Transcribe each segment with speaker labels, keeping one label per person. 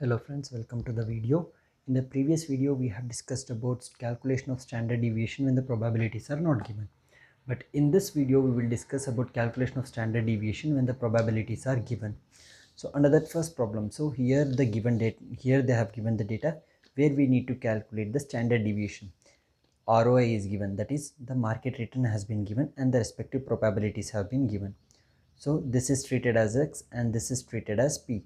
Speaker 1: Hello friends, welcome to the video. In the previous video we have discussed about calculation of standard deviation when the probabilities are not given. But in this video we will discuss about calculation of standard deviation when the probabilities are given. So under that first problem, so here the given data, here they have given the data where we need to calculate the standard deviation. ROI is given, that is the market return has been given and the respective probabilities have been given. So this is treated as X and this is treated as P.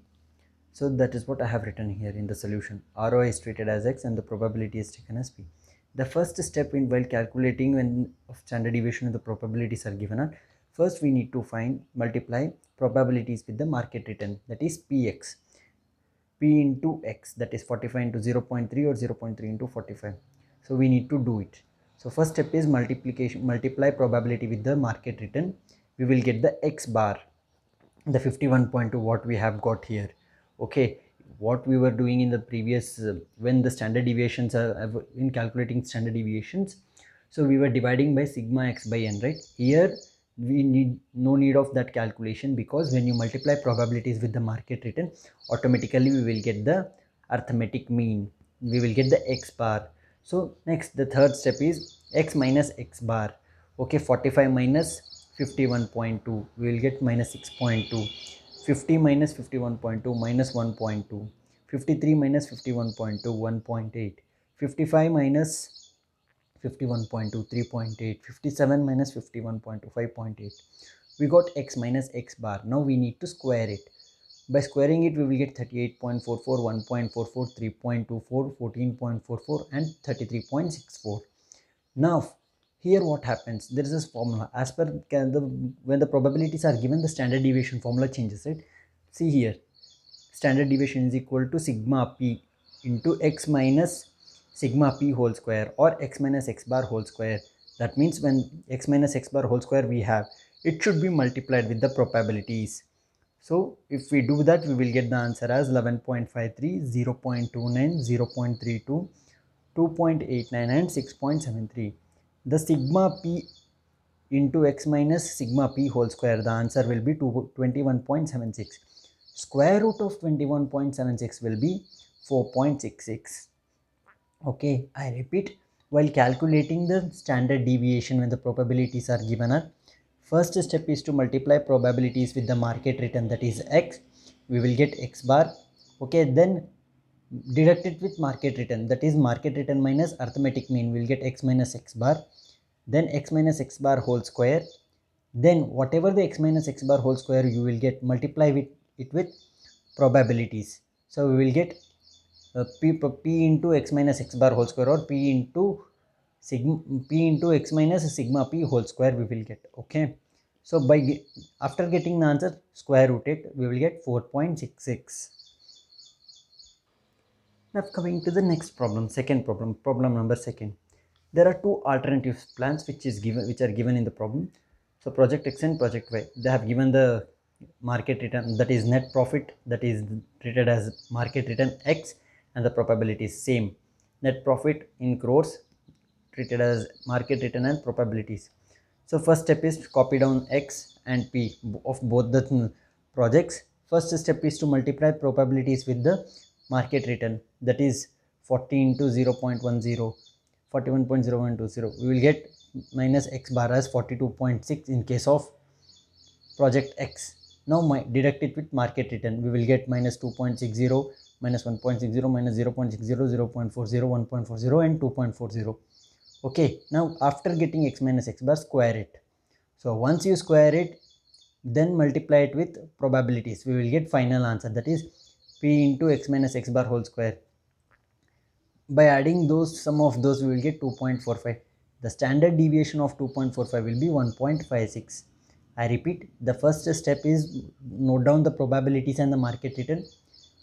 Speaker 1: So that is what I have written here in the solution. ROI is treated as X and the probability is taken as P. The first step in while calculating when of standard deviation and the probabilities are given are, first we need to multiply probabilities with the market return, that is Px. P into X, that is 45 into 0.3 or 0.3 into 45. So we need to do it. So first step is multiply probability with the market return. We will get the X bar, the 51.2 what we have got here. Okay, what we were doing in the previous when the standard deviations are in calculating standard deviations, so we were dividing by sigma x by n, right? Here we need no need of that calculation, because when you multiply probabilities with the market return, automatically we will get the arithmetic mean, we will get the X bar. So next the third step is X minus X bar. Okay, 45 minus 51.2, we will get minus 6.2. 50 minus 51.2 minus 1.2. 53 minus 51.2 1.8. 55 minus 51.2 3.8. 57 minus 51.2 5.8. We got X minus X bar. Now we need to square it. By squaring it, we will get 38.44, 1.44, 3.24, 14.44 and 33.64. Now here what happens, there is this formula as per when the probabilities are given, the standard deviation formula changes, right? See here, standard deviation is equal to sigma p into x minus sigma p whole square, or x minus x bar whole square. That means when x minus x bar whole square we have, it should be multiplied with the probabilities. So if we do that, we will get the answer as 11.53, 0.29, 0.32, 2.89 and 6.73. The sigma p into x minus sigma p whole square, the answer will be 21.76. Square root of 21.76 will be 4.66. Okay, I repeat, while calculating the standard deviation when the probabilities are given are, first step is to multiply probabilities with the market return, that is X. We will get X bar. Okay, then deduct it with market return, that is market return minus arithmetic mean, we will get X minus X bar. Then X minus X bar whole square. Then whatever the X minus X bar whole square you will get, multiply with it with probabilities. So we will get p into x minus x bar whole square, or p into x minus sigma p whole square we will get. Okay, so after getting the answer, square root it, we will get 4.66. Now coming to the next problem, second problem number second. There are two alternative plans which are given in the problem. So project X and project Y, they have given the market return, that is net profit, that is treated as market return X, and the probability is same, net profit in crores, treated as market return and probabilities. So first step is copy down X and P of both the projects. First step is to multiply probabilities with the market return, that is 40 into 0.10, 41.0120. We will get minus X bar as 42.6 in case of project X. Now deduct it with market return, we will get minus 2.60, minus 1.60, minus 0.60, 0.40, 1.40 and 2.40. Okay, now after getting X minus X bar, square it. So once you square it, then multiply it with probabilities, we will get final answer, that is P into X minus X bar whole square. By adding those, sum of those, we will get 2.45. The standard deviation of 2.45 will be 1.56. I repeat, the first step is note down the probabilities and the market return,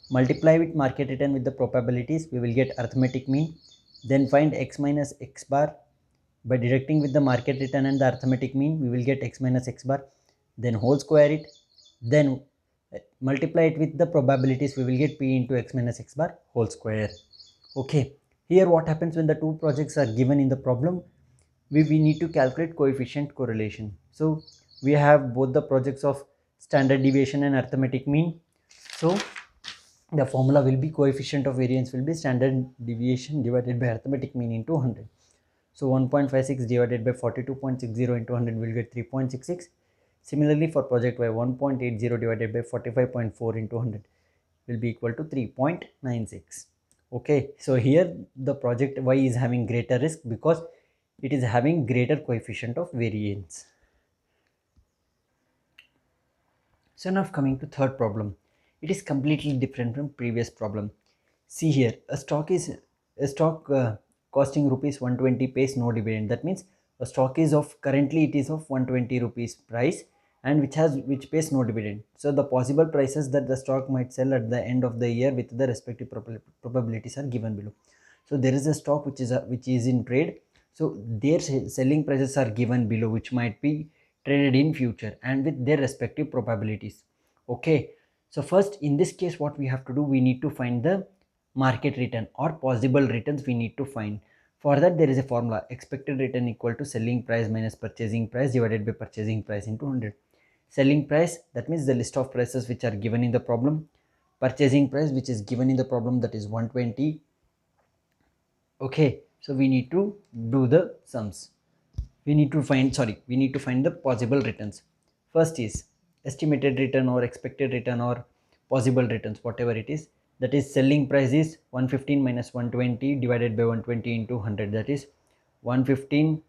Speaker 1: multiply with market return with the probabilities, we will get arithmetic mean. Then find X minus X bar. By deducting with the market return and the arithmetic mean, we will get X minus X bar. Then whole square it. Then multiply it with the probabilities, we will get P into X minus X bar whole square. Okay, here what happens when the two projects are given in the problem, we need to calculate coefficient correlation. So we have both the projects of standard deviation and arithmetic mean. So the formula will be coefficient of variance will be standard deviation divided by arithmetic mean into 100. So 1.56 divided by 42.60 into 100 will get 3.66. Similarly for project Y, 1.80 divided by 45.4 into 100 will be equal to 3.96. Okay, so here the project Y is having greater risk because it is having greater coefficient of variance. So now coming to third problem, it is completely different from previous problem. See here, a stock costing rupees 120 pays no dividend. That means a stock is of currently it is of 120 rupees price and which pays no dividend. So the possible prices that the stock might sell at the end of the year with the respective probabilities are given below. So there is a stock which is in trade. So their selling prices are given below, which might be traded in future and with their respective probabilities. Okay, so first in this case what we have to do, we need to find the market return or possible returns we need to find. For that there is a formula, expected return equal to selling price minus purchasing price divided by purchasing price into 100. Selling price, that means the list of prices which are given in the problem. Purchasing price, which is given in the problem, that is 120. Okay, so we need to do the sums. We need to find the possible returns. First is estimated return or expected return or possible returns, whatever it is. That is selling price is 115 minus 120 divided by 120 into 100. That is 115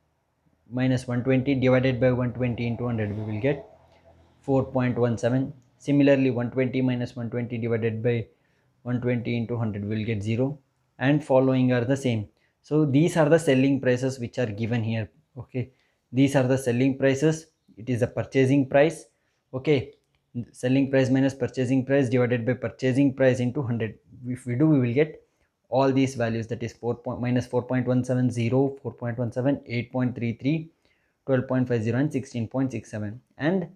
Speaker 1: minus 120 divided by 120 into 100. We will get 4.17. Similarly, 120 minus 120 divided by 120 into 100 will get 0, and following are the same. So these are the selling prices which are given here. Okay, these are the selling prices. It is a purchasing price. Okay, selling price minus purchasing price divided by purchasing price into 100. If we do, we will get all these values, that is 4 minus 4.170, 4.17, 8.33, 12.50 and 16.67, and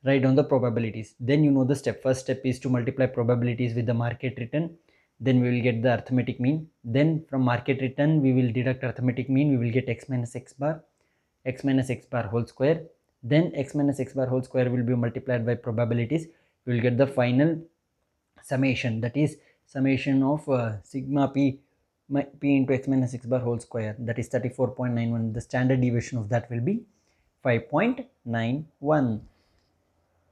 Speaker 1: write down the probabilities. Then you know the step. First step is to multiply probabilities with the market return. Then we will get the arithmetic mean. Then from market return we will deduct arithmetic mean. We will get x minus x bar whole square. Then x minus x bar whole square will be multiplied by probabilities. We will get the final summation, that is summation of sigma p into x minus x bar whole square, that is 34.91. The standard deviation of that will be 5.91.